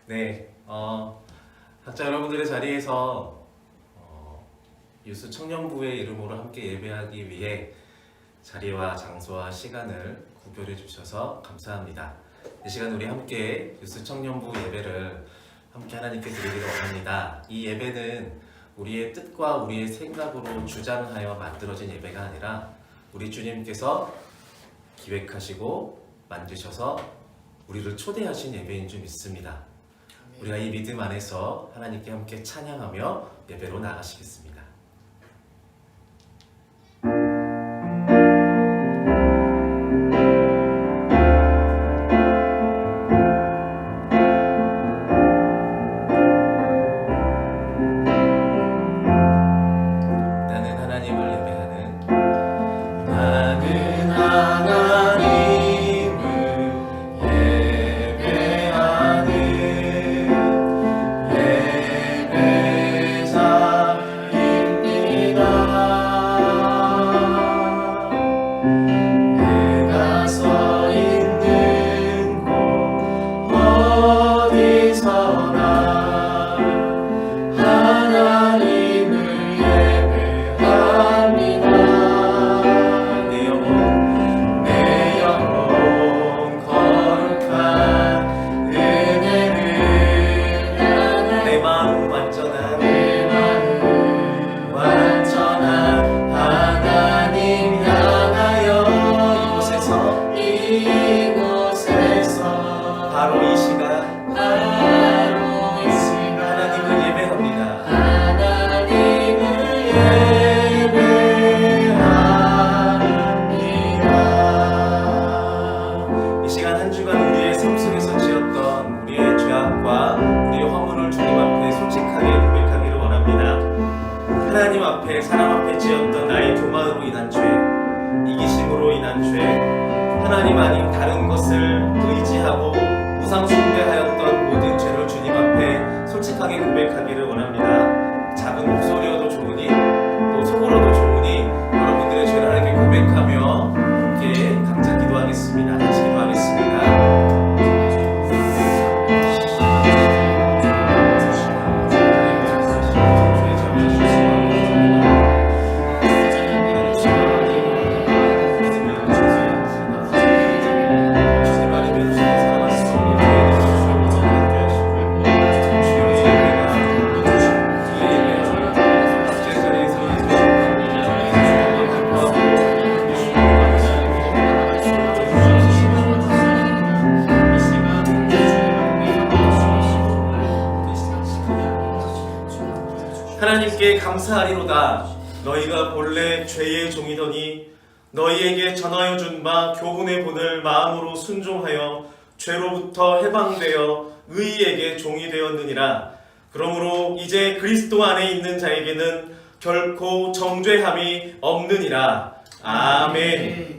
네, 각자 여러분들의 자리에서 유스 청년부의 이름으로 함께 예배하기 위해 자리와 장소와 시간을 구별해 주셔서 감사합니다. 이 시간 우리 함께 유스 청년부 예배를 함께 하나님께 드리기를 원합니다. 이 예배는 우리의 뜻과 우리의 생각으로 주장하여 만들어진 예배가 아니라 우리 주님께서 기획하시고 만드셔서 우리를 초대하신 예배인 줄 믿습니다. 우리가 이 믿음 안에서 하나님께 함께 찬양하며 예배로 나가시겠습니다. 하나님 앞에 사람 앞에 지었던 나의 교만으로 인한 죄, 이기심으로 인한 죄, 하나님 아닌 다른 것을 의지하고 우상 숭배하였던 모든 죄를 주님 앞에 솔직하게 고백하기를 원합니다. 작은 목소리여도 좋으니 또 속으로도 좋으니 여러분들의 죄를 하나님께 고백하며 함께 각자 기도하겠습니다. 같이 기도하겠습니다. 하나님께 감사하리로다. 너희가 본래 죄의 종이더니 너희에게 전하여 준 바 교훈의 본을 마음으로 순종하여 죄로부터 해방되어 의인에게 종이 되었느니라. 그러므로 이제 그리스도 안에 있는 자에게는 결코 정죄함이 없느니라. 아멘.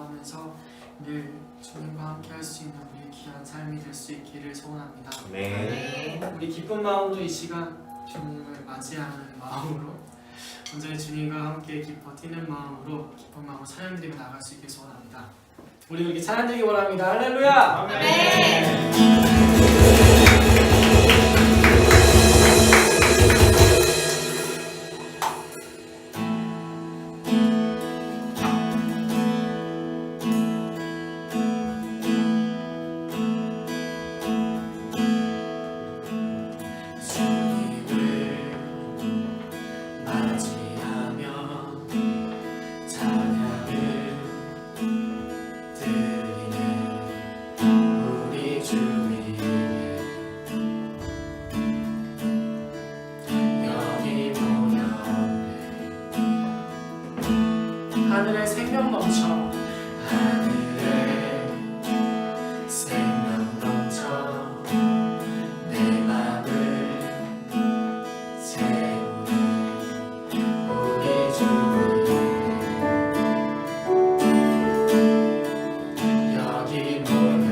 기뻐하면서 늘 주님과 함께 할 수 있는 우리 귀한 삶이 될 수 있기를 소원합니다. 네. 우리 기쁜 마음으로 이 시간 주님을 맞이하는 마음으로 언제나 주님과 함께 기뻐 뛰는 마음으로 기쁜 마음으로 찬양드리며 나갈 수 있길 소원합니다. 우리 이렇게 찬양드리기 원합니다. 할렐루야! 주님을 맞이하며 찬양을 드리네 우리 주 위에 여기 모였네 하늘에 생명 넘쳐 하늘에 생명 넘쳐 내 맘을 채우네 우리 주 위에 여기 모여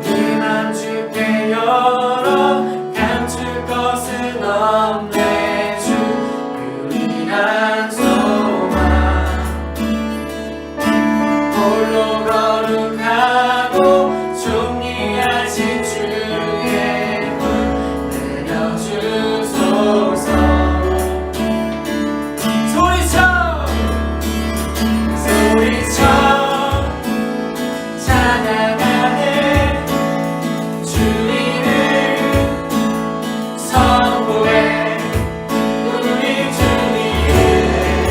우리 맘 주께 열어 감출 것은 없네 주 유일한 소망 홀로 거룩하고 존귀하신 주의 물 내려주소서 소리쳐 찬양하네 주님을 선포해 우리 주 위에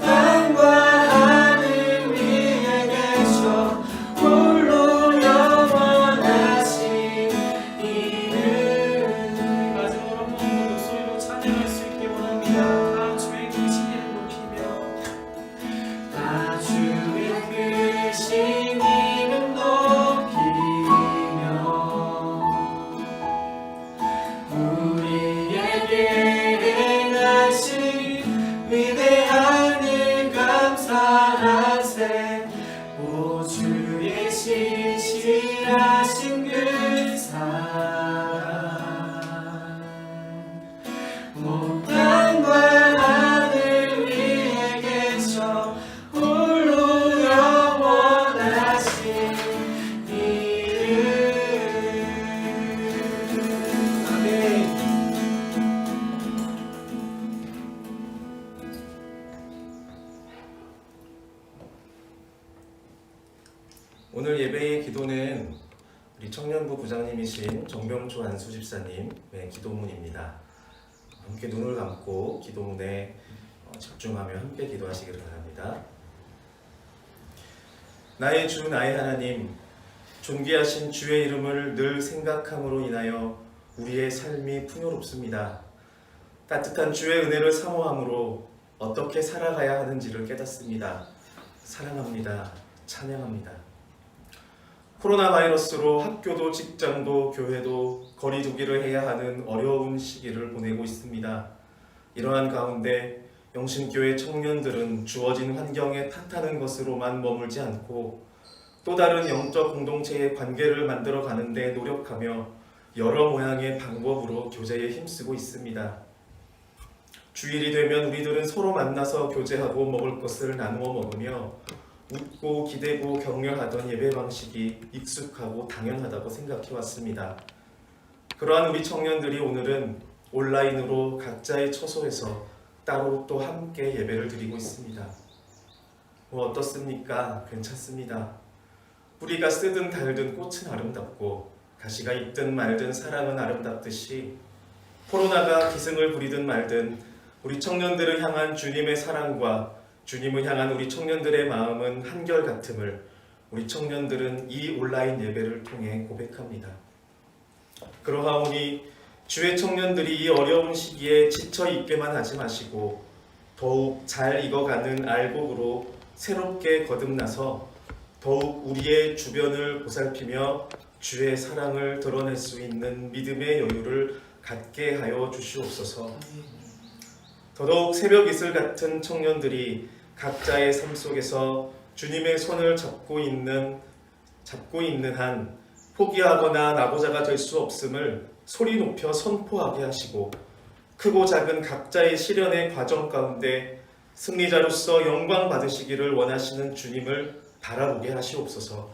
땅과 하늘 위에 계셔 홀로 영원하신 이름. 마지막으로 한 번 더 목소리로 찬양할 수 있게 원합니다. 다 주의 크신 이름 높이며 다 주의 크신 이름 높이며 우리에게 행하신 위대한 일 감사하세. 오 주의 신실하신 그 사랑 온 땅과 하늘 위에 계셔 홀로 영원하신 이름. 아멘. 오늘 예배의 기도는 우리 청년부 부장님이신 정병초 안수 집사님의 기도문입니다. 함께 눈을 감고 기도문에 집중하며 함께 기도하시기를 바랍니다. 나의 주 나의 하나님, 존귀하신 주의 이름을 늘 생각함으로 인하여 우리의 삶이 풍요롭습니다. 따뜻한 주의 은혜를 사모함으로 어떻게 살아가야 하는지를 깨닫습니다. 사랑합니다. 찬양합니다. 코로나 바이러스로 학교도 직장도 교회도 거리두기를 해야 하는 어려운 시기를 보내고 있습니다. 이러한 가운데 영신교회 청년들은 주어진 환경에 탓하는 것으로만 머물지 않고 또 다른 영적 공동체의 관계를 만들어 가는데 노력하며 여러 모양의 방법으로 교제에 힘쓰고 있습니다. 주일이 되면 우리들은 서로 만나서 교제하고 먹을 것을 나누어 먹으며 웃고 기대고 격려하던 예배 방식이 익숙하고 당연하다고 생각해 왔습니다. 그러한 우리 청년들이 오늘은 온라인으로 각자의 처소에서 따로 또 함께 예배를 드리고 있습니다. 어떻습니까? 괜찮습니다. 뿌리가 쓰든 달든 꽃은 아름답고 가시가 있든 말든 사랑은 아름답듯이 코로나가 기승을 부리든 말든 우리 청년들을 향한 주님의 사랑과 주님을 향한 우리 청년들의 마음은 한결같음을 우리 청년들은 이 온라인 예배를 통해 고백합니다. 그러하오니 주의 청년들이 이 어려운 시기에 지쳐 있게만 하지 마시고 더욱 잘 익어가는 알곡으로 새롭게 거듭나서 더욱 우리의 주변을 보살피며 주의 사랑을 드러낼 수 있는 믿음의 여유를 갖게 하여 주시옵소서. 더더욱 새벽 이슬 같은 청년들이 각자의 삶 속에서 주님의 손을 잡고 있는 한 포기하거나 나고자가 될 수 없음을 소리 높여 선포하게 하시고 크고 작은 각자의 시련의 과정 가운데 승리자로서 영광 받으시기를 원하시는 주님을 바라보게 하시옵소서.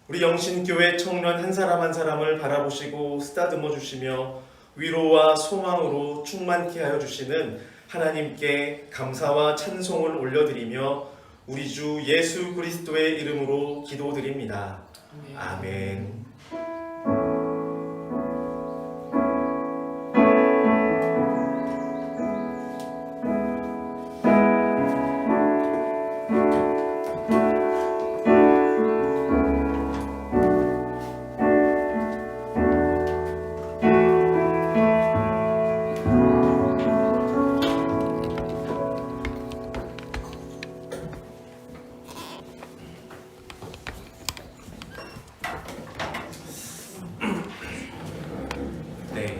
우리 영신교회 청년 한 사람 한 사람을 바라보시고 쓰다듬어 주시며 위로와 소망으로 충만케 하여 주시는 하나님께 감사와 찬송을 올려드리며 우리 주 예수 그리스도의 이름으로 기도드립니다. 아멘.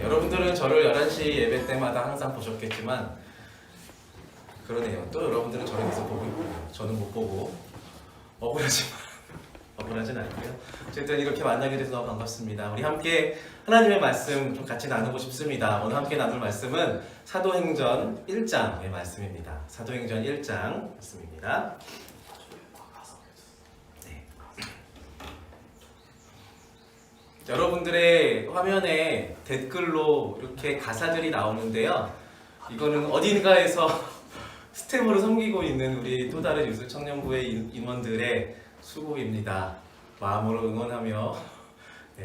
여러분들은 저를 11시 예배 때마다 항상 보셨겠지만 그러네요. 또 여러분들은 저를 계속 보고 있고요. 저는 못 보고 억울하진 않고요. 어쨌든 이렇게 만나게 돼서 너무 반갑습니다. 우리 함께 하나님의 말씀 좀 같이 나누고 싶습니다. 오늘 함께 나눌 말씀은 사도행전 1장의 말씀입니다. 사도행전 1장 말씀입니다. 여러분들의 화면에 댓글로 이렇게 가사들이 나오는데요. 이거는 어딘가에서 스텝으로 섬기고 있는 우리 또 다른 유수 청년부의 임원들의 수고입니다. 마음으로 응원하며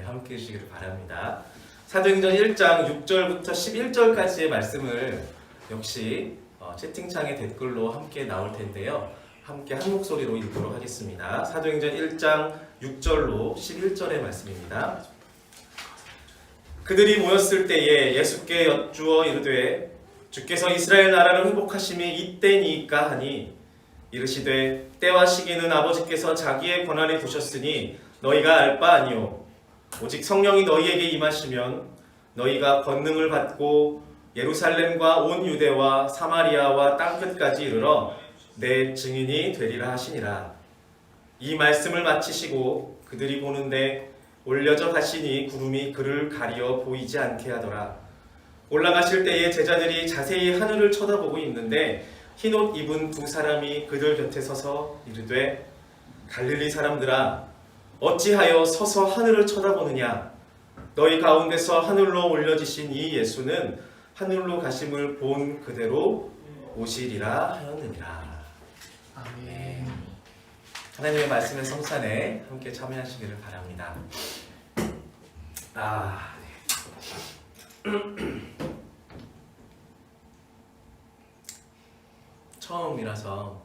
함께 해주시기를 바랍니다. 사도행전 1장 6절부터 11절까지의 말씀을 역시 채팅창에 댓글로 함께 나올 텐데요. 함께 한 목소리로 읽도록 하겠습니다. 사도행전 1장 6절로 11절의 말씀입니다. 그들이 모였을 때에 예수께 여쭈어 이르되 주께서 이스라엘 나라를 회복하심이 이때니까 하니 이르시되 때와 시기는 아버지께서 자기의 권한에 두셨으니 너희가 알 바 아니요 오직 성령이 너희에게 임하시면 너희가 권능을 받고 예루살렘과 온 유대와 사마리아와 땅끝까지 이르러 내 증인이 되리라 하시니라. 이 말씀을 마치시고 그들이 보는데 올려져 가시니 구름이 그를 가리어 보이지 않게 하더라. 올라가실 때에 제자들이 자세히 하늘을 쳐다보고 있는데 흰옷 입은 두 사람이 그들 곁에 서서 이르되 갈릴리 사람들아 어찌하여 서서 하늘을 쳐다보느냐. 너희 가운데서 하늘로 올려지신 이 예수는 하늘로 가심을 본 그대로 오시리라 하였느니라. 아멘. 하나님의 말씀의 성찬에 함께 참여하시기를 바랍니다. 처음이라서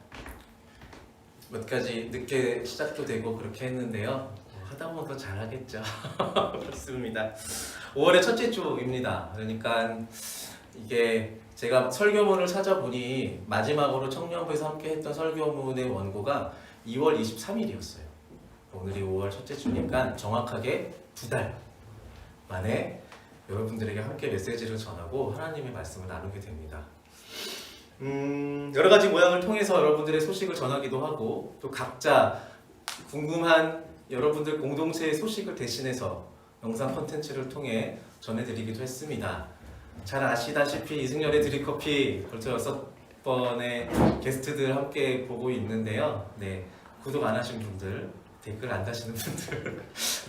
몇 가지 늦게 시작도 되고 그렇게 했는데요. 하다 보면 더 잘하겠죠. 그렇습니다. 5월의 첫째 주입니다. 그러니까 이게 제가 설교문을 찾아보니 마지막으로 청년부에서 함께 했던 설교문의 원고가 2월 23일이었어요. 오늘이 5월 첫째 주니까 정확하게 2달 만에 여러분들에게 함께 메시지를 전하고 하나님의 말씀을 나누게 됩니다. 여러 가지 모양을 통해서 여러분들의 소식을 전하기도 하고 또 각자 궁금한 여러분들 공동체의 소식을 대신해서 영상 콘텐츠를 통해 전해드리기도 했습니다. 잘 아시다시피 이승열의 드립커피 벌써 6번의 게스트들 함께 보고 있는데요. 네, 구독 안 하신 분들, 댓글 안 다시는 분들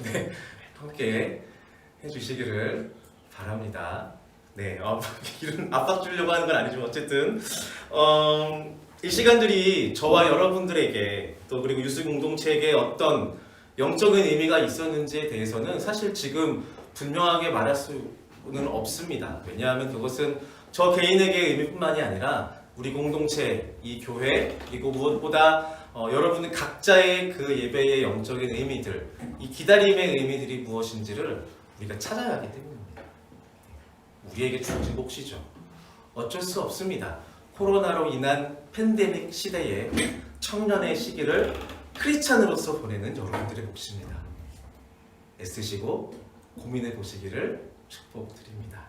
네, 함께 해주시기를 바랍니다. 네, 이런 압박 주려고 하는 건 아니지만 어쨌든 이 시간들이 저와 여러분들에게 또 그리고 유스 공동체에게 어떤 영적인 의미가 있었는지에 대해서는 사실 지금 분명하게 말할 수는 없습니다. 왜냐하면 그것은 저 개인에게 의미뿐만이 아니라 우리 공동체, 이 교회, 그리고 무엇보다 여러분들 각자의 그 예배의 영적인 의미들, 이 기다림의 의미들이 무엇인지를 우리가 찾아야 하기 때문입니다. 우리에게 주어진 몫이죠. 어쩔 수 없습니다. 코로나로 인한 팬데믹 시대에 청년의 시기를 크리스찬으로서 보내는 여러분들의 몫입니다. 애쓰시고 고민해 보시기를 축복드립니다.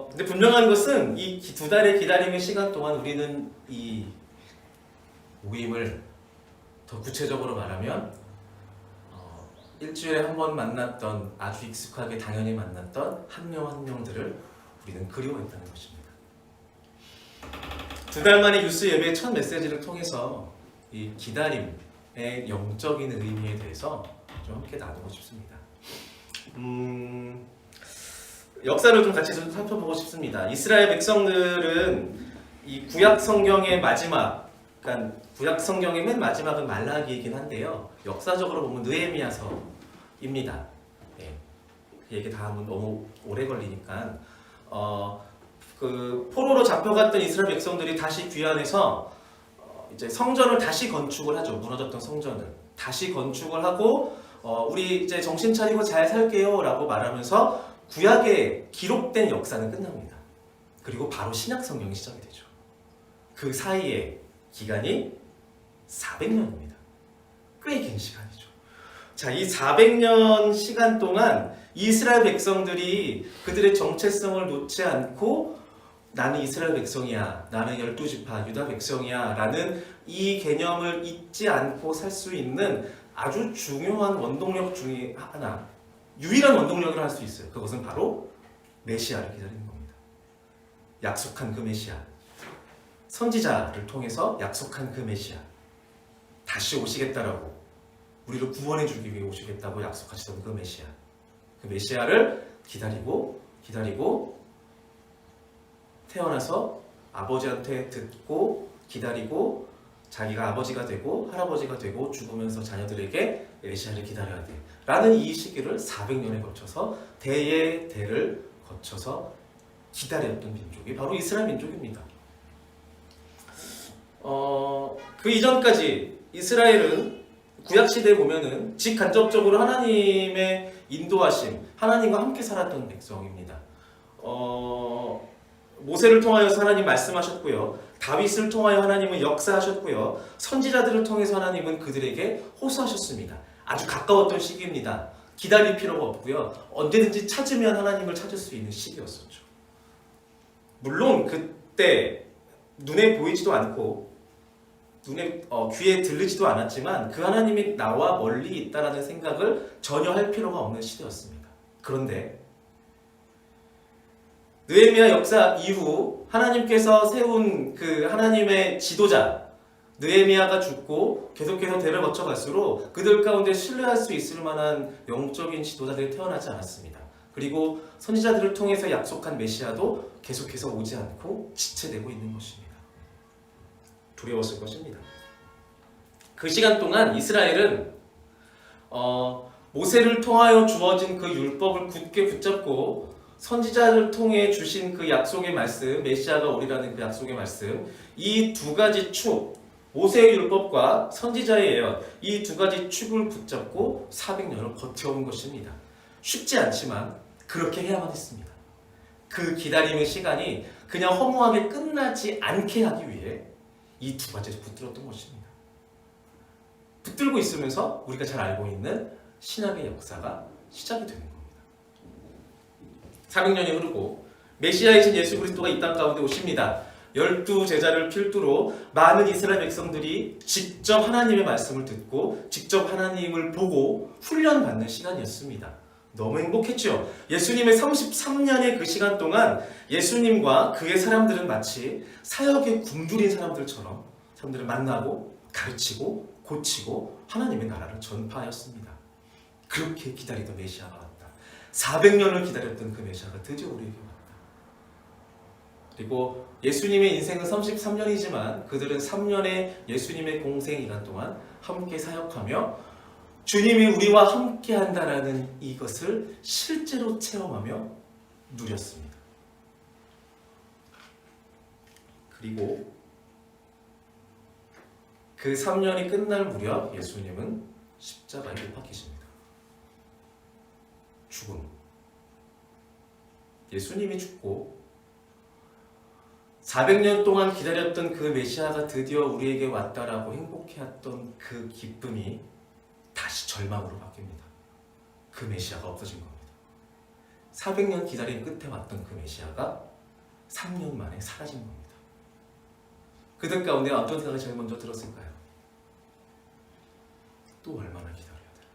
근데 분명한 것은 이 2달의 기다림의 시간 동안 우리는 이 모임을 더 구체적으로 말하면 일주일에 한 번 만났던 아주 익숙하게 당연히 만났던 한 명 한 명들을 우리는 그리워했다는 것입니다. 2달 만에 유스 예배의 첫 메시지를 통해서 이 기다림의 영적인 의미에 대해서 좀 함께 나누고 싶습니다. 역사를 좀 같이 좀 살펴보고 싶습니다. 이스라엘 백성들은 이 구약 성경의 마지막, 그러니까 구약 성경의 맨 마지막은 말라기이긴 한데요. 역사적으로 보면 느헤미야서입니다. 네. 그 얘기 다 하면 너무 오래 걸리니까 그 포로로 잡혀갔던 이스라엘 백성들이 다시 귀환해서 이제 성전을 다시 건축을 하죠. 무너졌던 성전을 다시 건축을 하고 우리 이제 정신 차리고 잘 살게요라고 말하면서 구약에 기록된 역사는 끝납니다. 그리고 바로 신약 성경이 시작이 되죠. 그 사이에 기간이 400년입니다. 꽤 긴 시간이죠. 자, 이 400년 시간 동안 이스라엘 백성들이 그들의 정체성을 놓지 않고 나는 이스라엘 백성이야, 나는 12지파 유다 백성이야 라는 이 개념을 잊지 않고 살 수 있는 아주 중요한 원동력 중에 하나, 유일한 원동력을 할 수 있어요. 그것은 바로 메시아를 기다리는 겁니다. 약속한 그 메시아, 선지자를 통해서 약속한 그 메시아, 다시 오시겠다라고 우리를 구원해 주기 위해 오시겠다고 약속하시던 그 메시아, 그 메시아를 기다리고 태어나서 아버지한테 듣고 기다리고 자기가 아버지가 되고 할아버지가 되고 죽으면서 자녀들에게 메시아를 기다려야 돼 라는 이 시기를 400년에 거쳐서 대의 대를 거쳐서 기다렸던 민족이 바로 이스라엘 민족입니다. 그 이전까지 이스라엘은 구약시대에 보면은 직간접적으로 하나님의 인도하심, 하나님과 함께 살았던 백성입니다. 모세를 통하여 하나님 말씀하셨고요. 다윗을 통하여 하나님은 역사하셨고요. 선지자들을 통해서 하나님은 그들에게 호소하셨습니다. 아주 가까웠던 시기입니다. 기다릴 필요가 없고요. 언제든지 찾으면 하나님을 찾을 수 있는 시기였었죠. 물론 그때 눈에 보이지도 않고 귀에 들리지도 않았지만 그 하나님이 나와 멀리 있다라는 생각을 전혀 할 필요가 없는 시대였습니다. 그런데 느헤미야 역사 이후 하나님께서 세운 그 하나님의 지도자 느헤미야가 죽고 계속해서 대를 거쳐갈수록 그들 가운데 신뢰할 수 있을 만한 영적인 지도자들이 태어나지 않았습니다. 그리고 선지자들을 통해서 약속한 메시아도 계속해서 오지 않고 지체되고 있는 것입니다. 두려웠을 것입니다. 그 시간 동안 이스라엘은 모세를 통하여 주어진 그 율법을 굳게 붙잡고 선지자를 통해 주신 그 약속의 말씀, 메시아가 오리라는 그 약속의 말씀, 이 두 가지 축, 모세의 율법과 선지자의 예언, 이 두 가지 축을 붙잡고 400년을 버텨온 것입니다. 쉽지 않지만 그렇게 해야만 했습니다. 그 기다림의 시간이 그냥 허무하게 끝나지 않게 하기 위해 이 두 가지를 붙들었던 것입니다. 붙들고 있으면서 우리가 잘 알고 있는 신학의 역사가 시작이 되는 겁니다. 400년이 흐르고 메시아이신 예수 그리스도가 이 땅 가운데 오십니다. 12제자를 필두로 많은 이스라엘 백성들이 직접 하나님의 말씀을 듣고 직접 하나님을 보고 훈련받는 시간이었습니다. 너무 행복했죠. 예수님의 33년의 그 시간 동안 예수님과 그의 사람들은 마치 사역에 굶주린 사람들처럼 사람들을 만나고 가르치고 고치고 하나님의 나라를 전파하였습니다. 그렇게 기다리던 메시아가 왔다. 400년을 기다렸던 그 메시아가 드디어 우리에게 왔다. 그리고 예수님의 인생은 33년이지만 그들은 3년의 예수님의 공생 기간 동안 함께 사역하며 주님이 우리와 함께 한다라는 이것을 실제로 체험하며 누렸습니다. 그리고 그 3년이 끝날 무렵 예수님은 십자가에 못 박히십니다. 죽음. 예수님이 죽고 400년 동안 기다렸던 그 메시아가 드디어 우리에게 왔다라고 행복해했던 그 기쁨이 다시 절망으로 바뀝니다. 그 메시아가 없어진 겁니다. 400년 기다린 끝에 왔던 그 메시아가 3년 만에 사라진 겁니다. 그들 가운데 어떤 생각이 제일 먼저 들었을까요? 또 얼마나 기다려야 되나?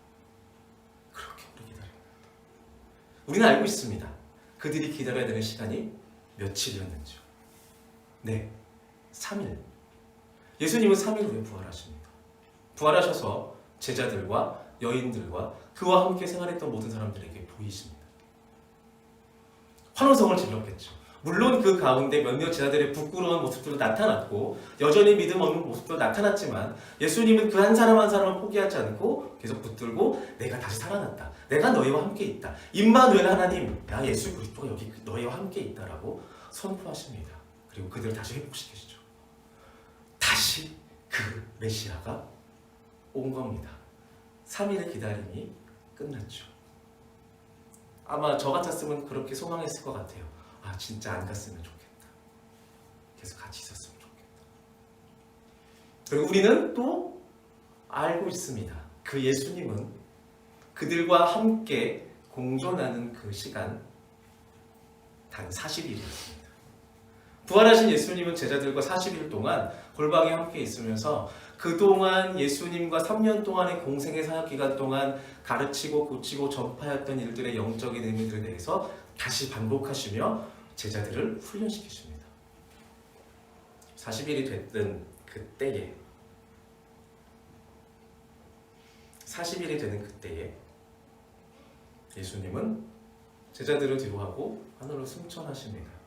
그렇게 오래 기다려야 된다. 우리는 알고 있습니다. 그들이 기다려야 되는 시간이 며칠이었는지요. 네, 3일. 예수님은 3일 후에 부활하십니다. 부활하셔서 제자들과 여인들과 그와 함께 생활했던 모든 사람들에게 보이십니다. 환호성을 질렀겠죠. 물론 그 가운데 몇몇 제자들의 부끄러운 모습들도 나타났고 여전히 믿음 없는 모습도 나타났지만 예수님은 그 한 사람 한 사람을 포기하지 않고 계속 붙들고 내가 다시 살아났다. 내가 너희와 함께 있다. 임마누엘 하나님, 나 예수 그리스도가 여기 너희와 함께 있다라고 선포하십니다. 그리고 그들을 다시 회복시키시죠. 다시 그 메시아가 온 겁니다. 3일의 기다림이 끝났죠. 아마 저 같았으면 그렇게 소망했을 것 같아요. 아, 진짜 안 갔으면 좋겠다. 계속 같이 있었으면 좋겠다. 그리고 우리는 또 알고 있습니다. 그 예수님은 그들과 함께 공존하는 그 시간 단 40일이었습니다. 부활하신 예수님은 제자들과 40일 동안 골방에 함께 있으면서 그동안 예수님과 3년 동안의 공생의 사역 기간 동안 가르치고 고치고 전파했던 일들의 영적인 의미들에 대해서 다시 반복하시며 제자들을 훈련시키십니다. 40일이 됐던 그때에 40일이 되는 그때에 예수님은 제자들을 뒤로하고 하늘로 승천하십니다.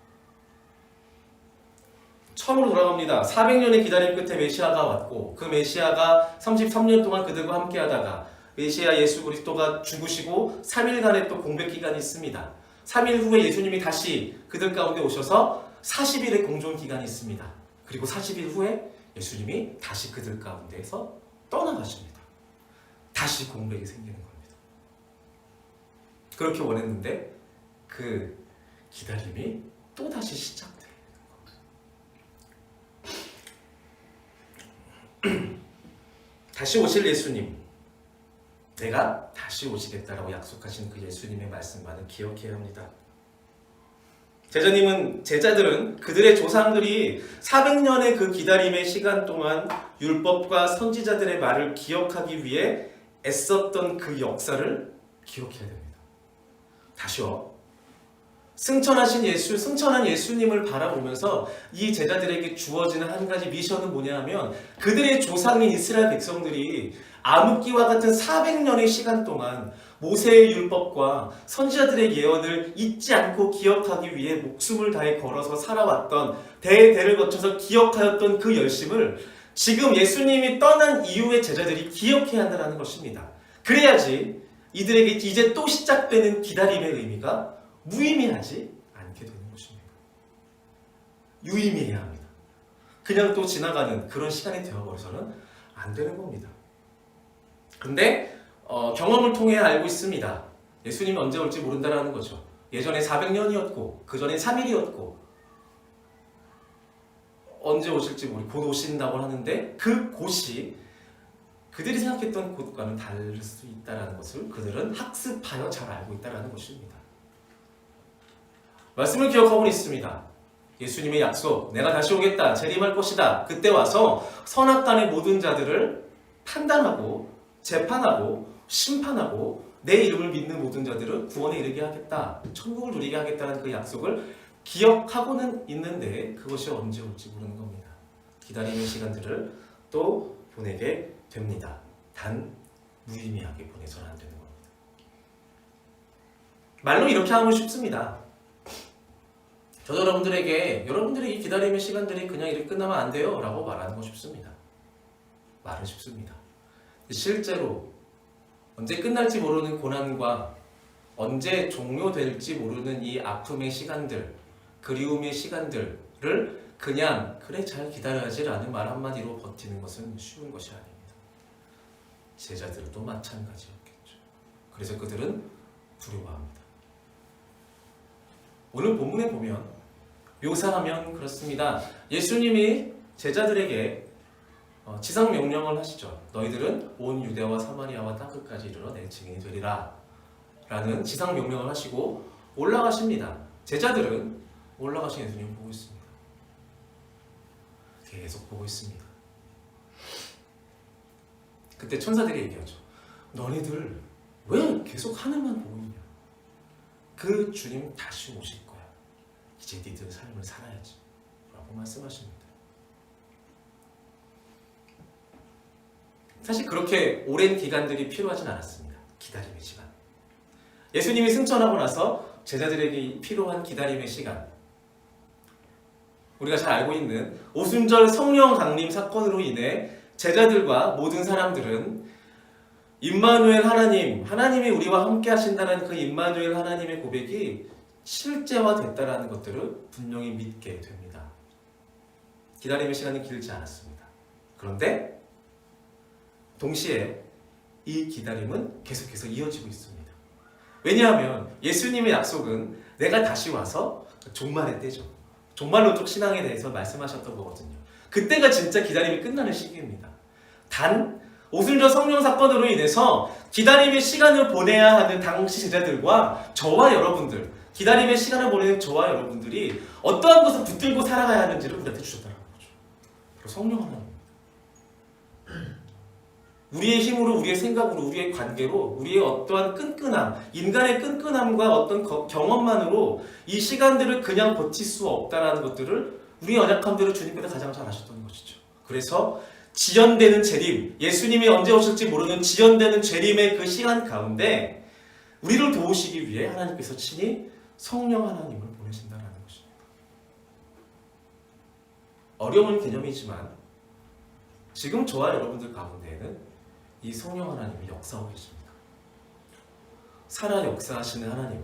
처음으로 돌아갑니다. 400년의 기다림 끝에 메시아가 왔고 그 메시아가 33년 동안 그들과 함께 하다가 메시아 예수 그리스도가 죽으시고 3일간의 또 공백 기간이 있습니다. 3일 후에 예수님이 다시 그들 가운데 오셔서 40일의 공존 기간이 있습니다. 그리고 40일 후에 예수님이 다시 그들 가운데에서 떠나가십니다. 다시 공백이 생기는 겁니다. 그렇게 원했는데 그 기다림이 또다시 시작돼요. 다시 오실 예수님, 내가 다시 오시겠다라고 약속하신 그 예수님의 말씀만을 기억해야 합니다. 제자들은 그들의 조상들이 400년의 그 기다림의 시간 동안 율법과 선지자들의 말을 기억하기 위해 애썼던 그 역사를 기억해야 됩니다. 다시요. 승천한 예수님을 바라보면서 이 제자들에게 주어지는 한 가지 미션은 뭐냐 하면 그들의 조상인 이스라엘 백성들이 암흑기와 같은 400년의 시간 동안 모세의 율법과 선지자들의 예언을 잊지 않고 기억하기 위해 목숨을 다해 걸어서 살아왔던 대대를 거쳐서 기억하였던 그 열심을 지금 예수님이 떠난 이후의 제자들이 기억해야 한다는 것입니다. 그래야지 이들에게 이제 또 시작되는 기다림의 의미가 무의미하지 않게 되는 것입니다. 유의미해야 합니다. 그냥 또 지나가는 그런 시간이 되어버려서는 안 되는 겁니다. 근데 경험을 통해 알고 있습니다. 예수님이 언제 올지 모른다는 거죠. 예전에 400년이었고 그 전에 3일이었고 언제 오실지 모르고 곧 오신다고 하는데 그 곳이 그들이 생각했던 곳과는 다를 수 있다는 것을 그들은 학습하여 잘 알고 있다는 것입니다. 말씀을 기억하고 있습니다. 예수님의 약속, 내가 다시 오겠다, 재림할 것이다. 그때 와서 선악간의 모든 자들을 판단하고 재판하고 심판하고 내 이름을 믿는 모든 자들을 구원에 이르게 하겠다, 천국을 누리게 하겠다는 그 약속을 기억하고는 있는데 그것이 언제 올지 모르는 겁니다. 기다림의 시간들을 또 보내게 됩니다. 단 무의미하게 보내서는 안 되는 겁니다. 말로 이렇게 하면 쉽습니다. 저도 여러분들에게 여러분들의 이 기다림의 시간들이 그냥 이렇게 끝나면 안 돼요 라고 말하는 건 쉽습니다. 말은 쉽습니다. 실제로 언제 끝날지 모르는 고난과 언제 종료될지 모르는 이 아픔의 시간들, 그리움의 시간들을 그냥 그래 잘 기다려야지 라는 말 한마디로 버티는 것은 쉬운 것이 아닙니다. 제자들도 마찬가지였겠죠. 그래서 그들은 두려워합니다. 오늘 본문에 보면 묘사하면 그렇습니다. 예수님이 제자들에게 지상 명령을 하시죠. 너희들은 온 유대와 사마리아와 땅끝까지 이르러 내 증인이 되리라 라는 지상 명령을 하시고 올라가십니다. 제자들은 올라가신 예수님을 보고 있습니다. 계속 보고 있습니다. 그때 천사들이 얘기하죠. 너희들 왜 계속 하늘만 보고 있냐? 그 주님 다시 오실 거야. 이제 니들 삶을 살아야지 라고 말씀하십니다. 사실 그렇게 오랜 기간들이 필요하진 않았습니다. 기다림의 시간. 예수님이 승천하고 나서 제자들에게 필요한 기다림의 시간, 우리가 잘 알고 있는 오순절 성령 강림 사건으로 인해 제자들과 모든 사람들은 임마누엘 하나님이 우리와 함께 하신다는 그 임마누엘 하나님의 고백이 실제화됐다는 것들을 분명히 믿게 됩니다. 기다림의 시간이 길지 않았습니다. 그런데 동시에 이 기다림은 계속해서 이어지고 있습니다. 왜냐하면 예수님의 약속은 내가 다시 와서 종말의 때죠. 종말론적 신앙에 대해서 말씀하셨던 거거든요. 그때가 진짜 기다림이 끝나는 시기입니다. 단 오순절 성령 사건으로 인해서 기다림의 시간을 보내야 하는 당시 제자들과 저와 여러분들, 기다림의 시간을 보내는 저와 여러분들이 어떠한 것을 붙들고 살아가야 하는지를 우리한테 주셨다는 거죠. 바로 성령 하나님. 우리의 힘으로, 우리의 생각으로, 우리의 관계로, 우리의 어떠한 끈끈함, 인간의 끈끈함과 어떤 경험만으로 이 시간들을 그냥 버틸 수 없다는 것들을 우리의 연약함들을 주님께서 가장 잘 아셨던 것이죠. 그래서 지연되는 재림, 예수님이 언제 오실지 모르는 지연되는 재림의 그 시간 가운데 우리를 도우시기 위해 하나님께서 친히 성령 하나님을 보내신다는 것입니다. 어려운 개념이지만 지금 저와 여러분들 가운데에는 이 성령 하나님이 역사하고 계십니다. 살아 역사하시는 하나님,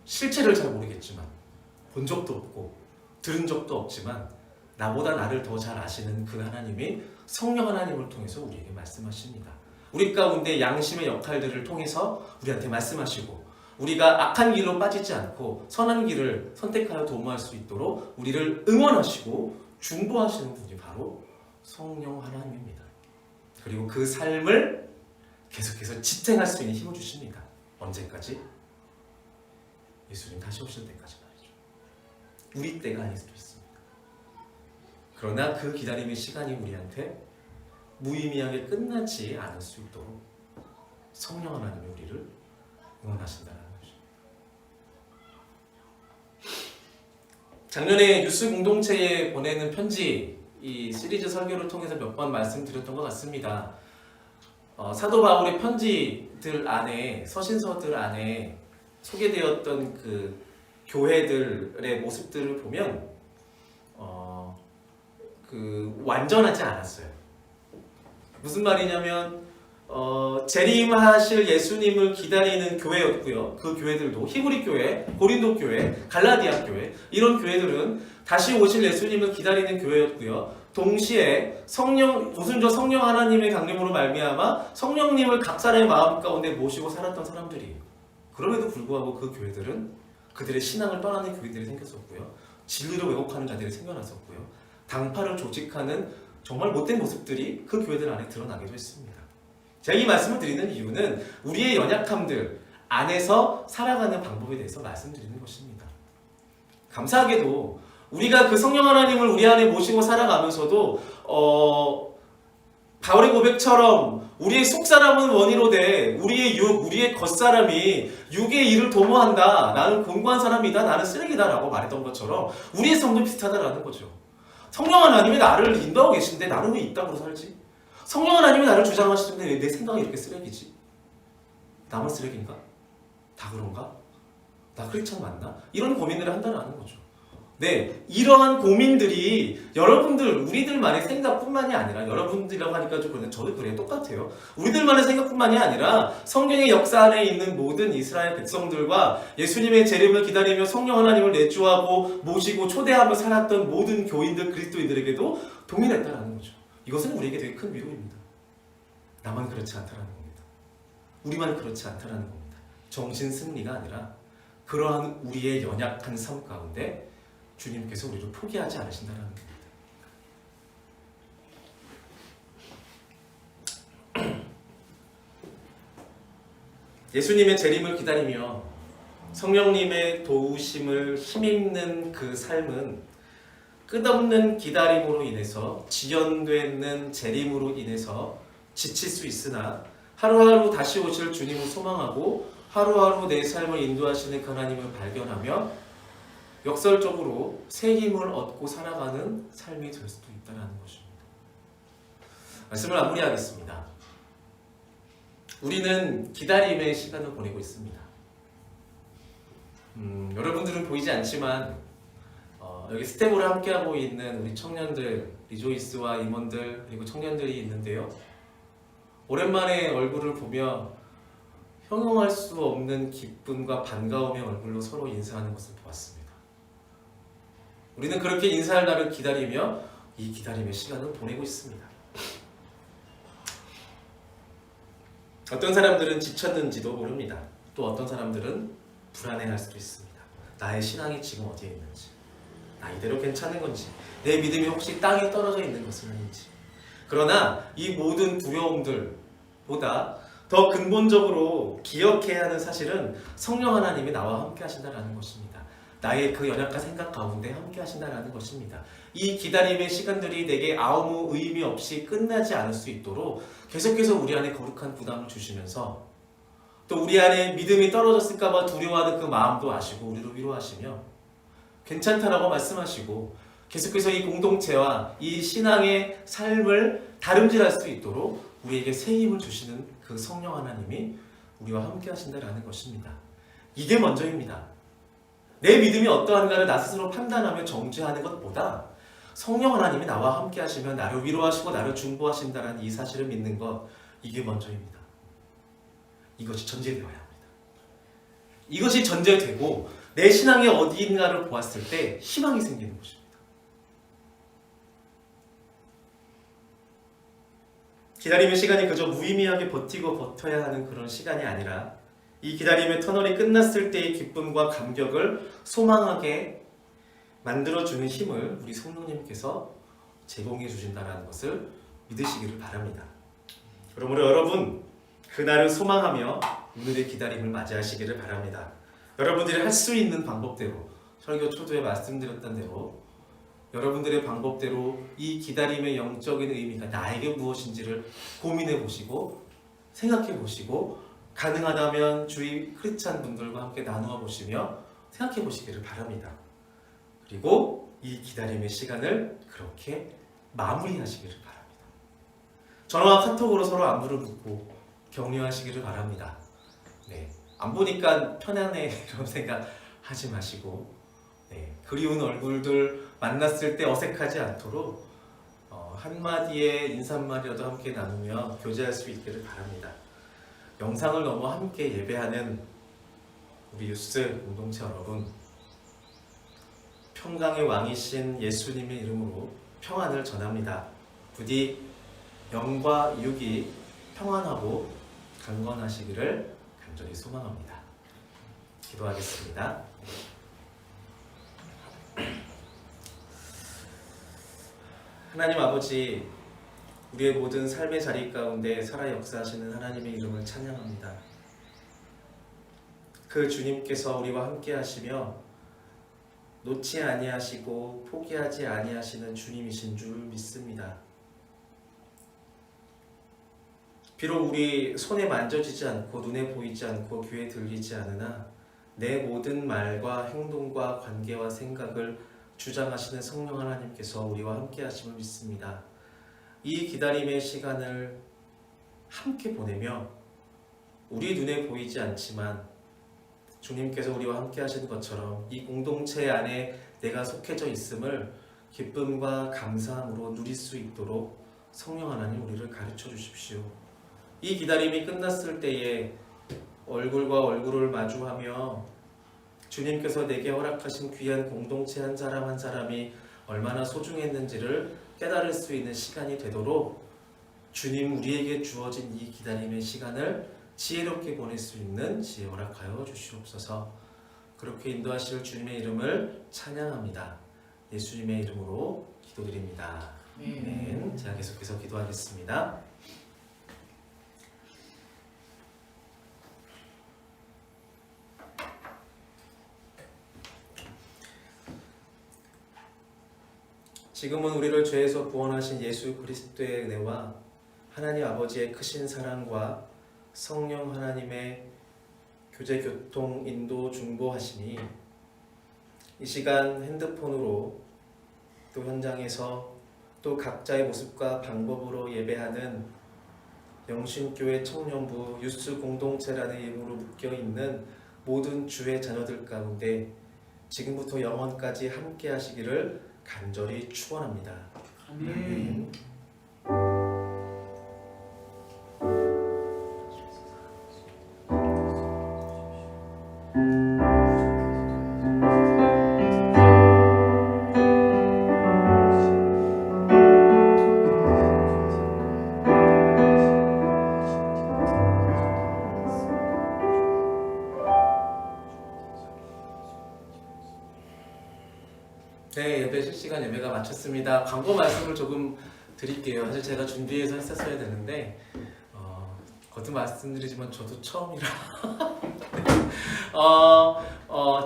실체를 잘 모르겠지만 본 적도 없고 들은 적도 없지만 나보다 나를 더 잘 아시는 그 하나님이 성령 하나님을 통해서 우리에게 말씀하십니다. 우리 가운데 양심의 역할들을 통해서 우리한테 말씀하시고 우리가 악한 길로 빠지지 않고 선한 길을 선택하여 도모할 수 있도록 우리를 응원하시고 중보하시는 분이 바로 성령 하나님입니다. 그리고 그 삶을 계속해서 지탱할 수 있는 힘을 주십니다. 언제까지? 예수님 다시 오실 때까지 말이죠. 우리 때가 아닐 수도 있습니다. 그러나 그 기다림의 시간이 우리한테 무의미하게 끝나지 않을 수 있도록 성령 하나님이 우리를 응원하신다는 것입니다. 작년에 유스 공동체에 보내는 편지 이 시리즈 설교를 통해서 몇 번 말씀드렸던 것 같습니다. 사도 바울의 편지들 안에 서신서들 안에 소개되었던 그 교회들의 모습들을 보면 완전하지 않았어요. 무슨 말이냐면 재림하실 예수님을 기다리는 교회였고요. 그 교회들도 히브리 교회, 고린도 교회, 갈라디아 교회 이런 교회들은 다시 오실 예수님을 기다리는 교회였고요. 동시에 오순절 성령 하나님의 강림으로 말미암아 성령님을 각 사람의 마음 가운데 모시고 살았던 사람들이에요. 그럼에도 불구하고 그 교회들은 그들의 신앙을 떠나는 교회들이 생겼었고요. 진리를 왜곡하는 자들이 생겨났었고요. 당파를 조직하는 정말 못된 모습들이 그 교회들 안에 드러나기도 했습니다. 제가 이 말씀을 드리는 이유는 우리의 연약함들 안에서 살아가는 방법에 대해서 말씀드리는 것입니다. 감사하게도 우리가 그 성령 하나님을 우리 안에 모시고 살아가면서도 바울의 고백처럼 우리의 속사람은 원이로 돼 우리의 우리의 겉사람이 육의 일을 도모한다. 나는 곤고한 사람이다. 나는 쓰레기다 라고 말했던 것처럼 우리의 성도 비슷하다라는 거죠. 성령 하나님이 나를 인도하고 계신데 나는 왜 이따구로 살지? 성령 하나님이 나를 주장하시는데 왜 내 생각이 이렇게 쓰레기지? 나만 쓰레기인가? 다 그런가? 나 크리스찬 맞나? 이런 고민을 한다는 거죠. 네, 이러한 고민들이 우리들만의 생각뿐만이 아니라 여러분들이라고 하니까 좀 그런데 저도 그래요. 똑같아요. 우리들만의 생각뿐만이 아니라 성경의 역사 안에 있는 모든 이스라엘 백성들과 예수님의 재림을 기다리며 성령 하나님을 내주하고 모시고 초대하며 살았던 모든 교인들, 그리스도인들에게도 동일했다는 거죠. 이것은 우리에게 되게 큰 위로입니다. 나만 그렇지 않다는 겁니다. 우리만 그렇지 않다는 겁니다. 정신 승리가 아니라 그러한 우리의 연약한 삶 가운데 주님께서 우리를 포기하지 않으신다는 겁니다. 예수님의 재림을 기다리며 성령님의 도우심을 힘입는 그 삶은 끝없는 기다림으로 인해서 지연되는 재림으로 인해서 지칠 수 있으나 하루하루 다시 오실 주님을 소망하고 하루하루 내 삶을 인도하시는 그 하나님을 발견하며 역설적으로 새 힘을 얻고 살아가는 삶이 될 수도 있다는 것입니다. 말씀을 마무리하겠습니다. 우리는 기다림의 시간을 보내고 있습니다. 여러분들은 보이지 않지만 여기 스텝으로 함께하고 있는 우리 청년들, 리조이스와 임원들 그리고 청년들이 있는데요. 오랜만에 얼굴을 보며 형용할 수 없는 기쁨과 반가움의 얼굴로 서로 인사하는 것을 보았습니다. 우리는 그렇게 인사할 날을 기다리며 이 기다림의 시간을 보내고 있습니다. 어떤 사람들은 지쳤는지도 모릅니다. 또 어떤 사람들은 불안해할 수도 있습니다. 나의 신앙이 지금 어디에 있는지, 나 이대로 괜찮은 건지, 내 믿음이 혹시 땅에 떨어져 있는 것은 아닌지. 그러나 이 모든 두려움들보다 더 근본적으로 기억해야 하는 사실은 성령 하나님이 나와 함께 하신다는 것입니다. 나의 그 연약한 생각 가운데 함께 하신다는 것입니다. 이 기다림의 시간들이 내게 아무 의미 없이 끝나지 않을 수 있도록 계속해서 우리 안에 거룩한 부담을 주시면서 또 우리 안에 믿음이 떨어졌을까 봐 두려워하는 그 마음도 아시고 우리를 위로하시며 괜찮다라고 말씀하시고 계속해서 이 공동체와 이 신앙의 삶을 다름질할 수 있도록 우리에게 새 힘을 주시는 그 성령 하나님이 우리와 함께 하신다는 것입니다. 이게 먼저입니다. 내 믿음이 어떠한가를 나 스스로 판단하며 정죄하는 것보다 성령 하나님이 나와 함께 하시면 나를 위로하시고 나를 중보하신다는 이 사실을 믿는 것, 이게 먼저입니다. 이것이 전제되어야 합니다. 이것이 전제되고 내 신앙의 어디인가를 보았을 때 희망이 생기는 것입니다. 기다림의 시간이 그저 무의미하게 버티고 버텨야 하는 그런 시간이 아니라 이 기다림의 터널이 끝났을 때의 기쁨과 감격을 소망하게 만들어주는 힘을 우리 성령님께서 제공해 주신다는 것을 믿으시기를 바랍니다. 그러므로 여러분, 그날을 소망하며 오늘의 기다림을 맞이하시기를 바랍니다. 여러분들이 할 수 있는 방법대로, 설교 초두에 말씀드렸던 대로 여러분들의 방법대로 이 기다림의 영적인 의미가 나에게 무엇인지를 고민해 보시고 생각해 보시고 가능하다면 주위 크리스찬 분들과 함께 나누어 보시며 생각해 보시기를 바랍니다. 그리고 이 기다림의 시간을 그렇게 마무리하시기를 바랍니다. 전화와 카톡으로 서로 안부를 묻고 격려하시기를 바랍니다. 네, 안 보니까 편안해 이런 생각 하지 마시고 그리운 얼굴들 만났을 때 어색하지 않도록 한마디의 인사말이라도 함께 나누며 교제할 수 있기를 바랍니다. 영상을 넘어 함께 예배하는 우리 유스 공동체 여러분, 평강의 왕이신 예수님의 이름으로 평안을 전합니다. 부디 영과 육이 평안하고 강건하시기를 간절히 소망합니다. 기도하겠습니다. 하나님 아버지, 우리의 모든 삶의 자리 가운데 살아 역사하시는 하나님의 이름을 찬양합니다. 그 주님께서 우리와 함께 하시며 놓지 아니하시고 포기하지 아니하시는 주님이신 줄 믿습니다. 비록 우리 손에 만져지지 않고 눈에 보이지 않고 귀에 들리지 않으나 내 모든 말과 행동과 관계와 생각을 주장하시는 성령 하나님께서 우리와 함께 하심을 믿습니다. 이 기다림의 시간을 함께 보내며 우리 눈에 보이지 않지만 주님께서 우리와 함께 하시는 것처럼 이 공동체 안에 내가 속해져 있음을 기쁨과 감사함으로 누릴 수 있도록 성령 하나님 우리를 가르쳐 주십시오. 이 기다림이 끝났을 때에 얼굴과 얼굴을 마주하며 주님께서 내게 허락하신 귀한 공동체 한 사람 한 사람이 얼마나 소중했는지를 깨달을 수 있는 시간이 되도록 주님 우리에게 주어진 이 기다림의 시간을 지혜롭게 보낼 수 있는 지혜 허락하여 주시옵소서. 그렇게 인도하실 주님의 이름을 찬양합니다. 예수님의 이름으로 기도드립니다. 아멘. 제가 계속해서 기도하겠습니다. 지금은 우리를 죄에서 구원하신 예수 그리스도의 은혜와 하나님 아버지의 크신 사랑과 성령 하나님의 교제, 교통, 인도, 중보하시니 이 시간 핸드폰으로 또 현장에서 또 각자의 모습과 방법으로 예배하는 영신교회 청년부 유스 공동체라는 이름으로 묶여있는 모든 주의 자녀들 가운데 지금부터 영원까지 함께 하시기를 간절히 축원합니다. 아멘. 네, 예배 실시간 예배가 마쳤습니다. 광고 말씀을 조금 드릴게요. 사실 제가 준비해서 했었어야 되는데 거듭 말씀드리지만 저도 처음이라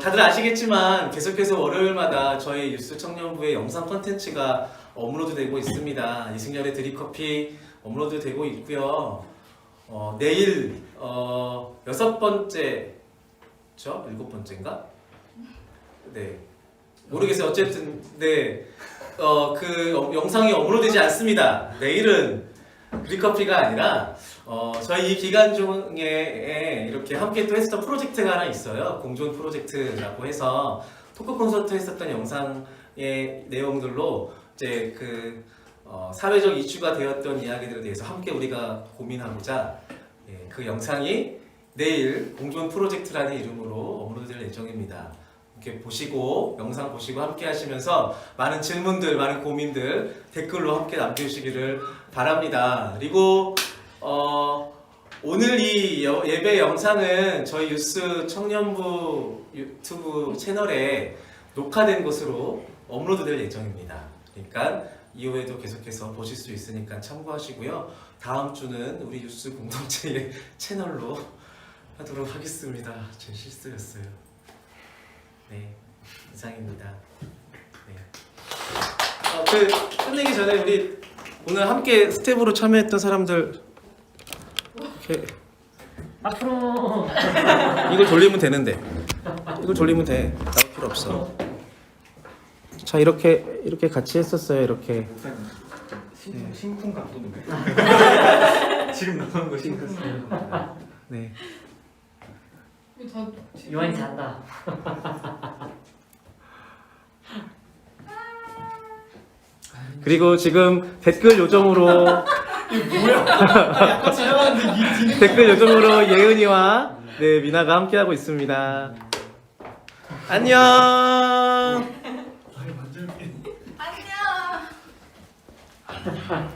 다들 아시겠지만 계속해서 월요일마다 저희 유스 청년부의 영상 콘텐츠가 업로드 되고 있습니다. 이승열의 드립커피 업로드 되고 있고요. 내일 6번째, 저 7번째인가? 네. 모르겠어요. 어쨌든 네, 그 영상이 업로드되지 않습니다. 내일은 드립커피가 아니라 저희 이 기간 중에 이렇게 함께 또 했었던 프로젝트가 하나 있어요. 공존 프로젝트라고 해서 토크 콘서트 했었던 영상의 내용들로 이제 그 사회적 이슈가 되었던 이야기들에 대해서 함께 우리가 고민하고자 그 영상이 내일 공존 프로젝트라는 이름으로 업로드될 예정입니다. 이렇게 보시고 영상 보시고 함께 하시면서 많은 질문들, 많은 고민들 댓글로 함께 남겨주시기를 바랍니다. 그리고 오늘 이 예배 영상은 저희 유스 청년부 유튜브 채널에 녹화된 것으로 업로드될 예정입니다. 그러니까 이후에도 계속해서 보실 수 있으니까 참고하시고요. 다음 주는 우리 유스 공동체의 채널로 하도록 하겠습니다. 제 실수였어요. 네, 이상입니다. 네. 끝내기 전에 우리 오늘 함께 스텝으로 참여했던 사람들 이렇게 앞으로 이걸 돌리면 되는데 이걸 돌리면 돼. 나올 필요 없어. 자 이렇게 같이 했었어요. 이렇게. 심쿵 감독인데. 지금 나오는 거 심쿵. 네. 요한이 잔다. 그리고 지금 댓글 요정으로 댓글 요정으로 예은이와 네 미나가 함께하고 있습니다. 안녕. 안녕.